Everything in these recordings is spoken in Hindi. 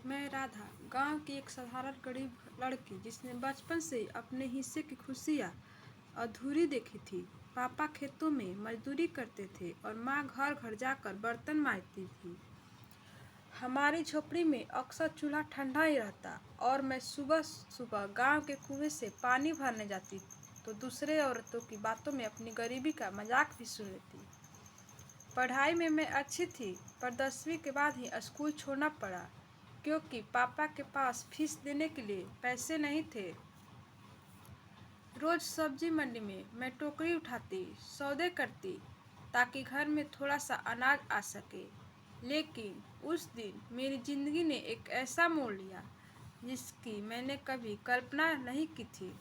मैं राधा, गांव की एक साधारण गरीब लड़की जिसने बचपन से ही अपने हिस्से की खुशियाँ अधूरी देखी थी। पापा खेतों में मजदूरी करते थे और माँ घर घर जाकर बर्तन मांजती थी। हमारी झोपड़ी में अक्सर चूल्हा ठंडा ही रहता और मैं सुबह सुबह गांव के कुएं से पानी भरने जाती तो दूसरे औरतों की बातों में अपनी गरीबी का मजाक भी सुन लेती। पढ़ाई में मैं अच्छी थी, पर 10वीं के बाद ही स्कूल छोड़ना पड़ा क्योंकि पापा के पास फीस देने के लिए पैसे नहीं थे। रोज सब्जी मंडी में मैं टोकरी उठाती, सौदे करती ताकि घर में थोड़ा सा अनाज आ सके। लेकिन उस दिन मेरी जिंदगी ने एक ऐसा मोड़ लिया जिसकी मैंने कभी कल्पना नहीं की थी।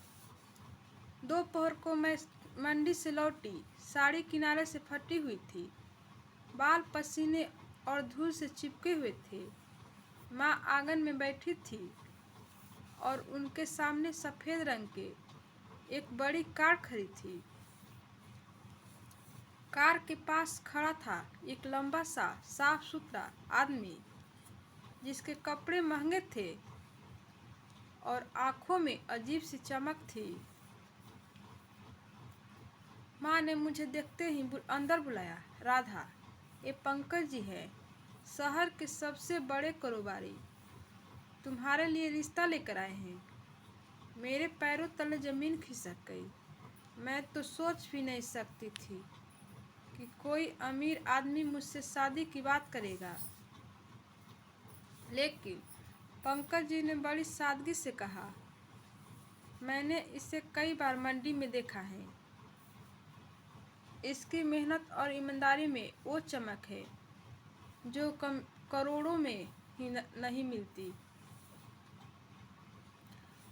दोपहर को मैं मंडी से लौटी, साड़ी किनारे से फटी हुई थी, बाल पसीने और धूल से चिपके हुए थे। माँ आंगन में बैठी थी और उनके सामने सफ़ेद रंग के एक बड़ी कार खड़ी थी। कार के पास खड़ा था एक लंबा सा साफ सुथरा आदमी जिसके कपड़े महंगे थे और आंखों में अजीब सी चमक थी। माँ ने मुझे देखते ही अंदर बुलाया। राधा, ये पंकज जी है, शहर के सबसे बड़े कारोबारी, तुम्हारे लिए रिश्ता लेकर आए हैं। मेरे पैरों तले जमीन खिसक गई। मैं तो सोच भी नहीं सकती थी कि कोई अमीर आदमी मुझसे शादी की बात करेगा। लेकिन पंकज जी ने बड़ी सादगी से कहा, मैंने इसे कई बार मंडी में देखा है। इसकी मेहनत और ईमानदारी में वो चमक है जो करोड़ों में ही नहीं मिलती।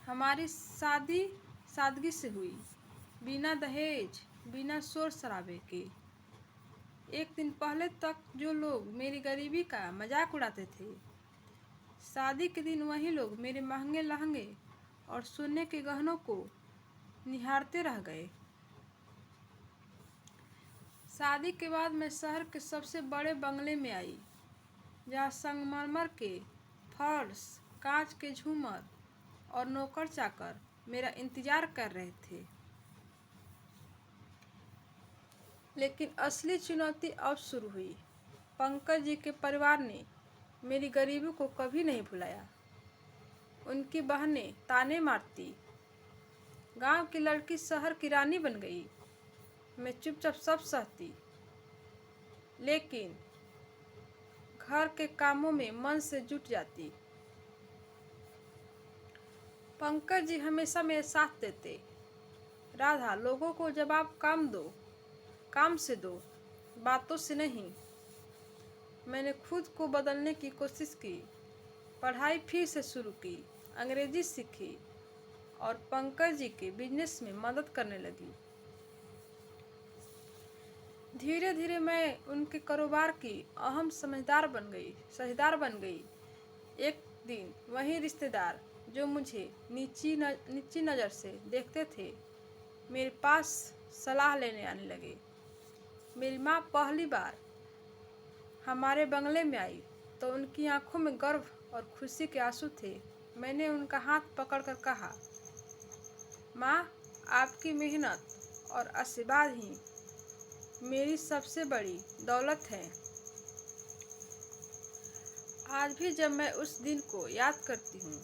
हमारी शादी सादगी से हुई, बिना दहेज, बिना शोर शराबे के। एक दिन पहले तक जो लोग मेरी गरीबी का मजाक उड़ाते थे, शादी के दिन वही लोग मेरे महंगे लहंगे और सोने के गहनों को निहारते रह गए। शादी के बाद मैं शहर के सबसे बड़े बंगले में आई, जहाँ संगमरमर के फर्श, कांच के झूमर और नौकर चाकर मेरा इंतजार कर रहे थे। लेकिन असली चुनौती अब शुरू हुई। पंकज जी के परिवार ने मेरी गरीबी को कभी नहीं भुलाया। उनकी बहनें ताने मारती, गांव की लड़की शहर की रानी बन गई। मैं चुपचाप सब सहती, लेकिन घर के कामों में मन से जुट जाती। पंकज जी हमेशा मेरे साथ देते। राधा, लोगों को जवाब काम से दो, बातों से नहीं। मैंने खुद को बदलने की कोशिश की, पढ़ाई फिर से शुरू की, अंग्रेजी सीखी और पंकज जी के बिजनेस में मदद करने लगी। धीरे धीरे मैं उनके कारोबार की अहम साझेदार बन गई। एक दिन वही रिश्तेदार जो मुझे नीची नज़र से देखते थे, मेरे पास सलाह लेने आने लगे। मेरी माँ पहली बार हमारे बंगले में आई तो उनकी आंखों में गर्व और खुशी के आंसू थे। मैंने उनका हाथ पकड़कर कहा, माँ, आपकी मेहनत और आशीर्वाद ही मेरी सबसे बड़ी दौलत है। आज भी जब मैं उस दिन को याद करती हूँ,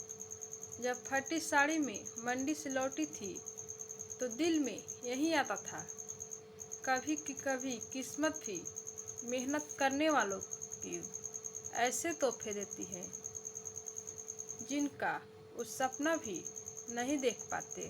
जब फटी साड़ी में मंडी से लौटी थी, तो दिल में यही आता था, कभी किस्मत भी मेहनत करने वालों की ऐसे तोहफे देती है जिनका वो सपना भी नहीं देख पाते।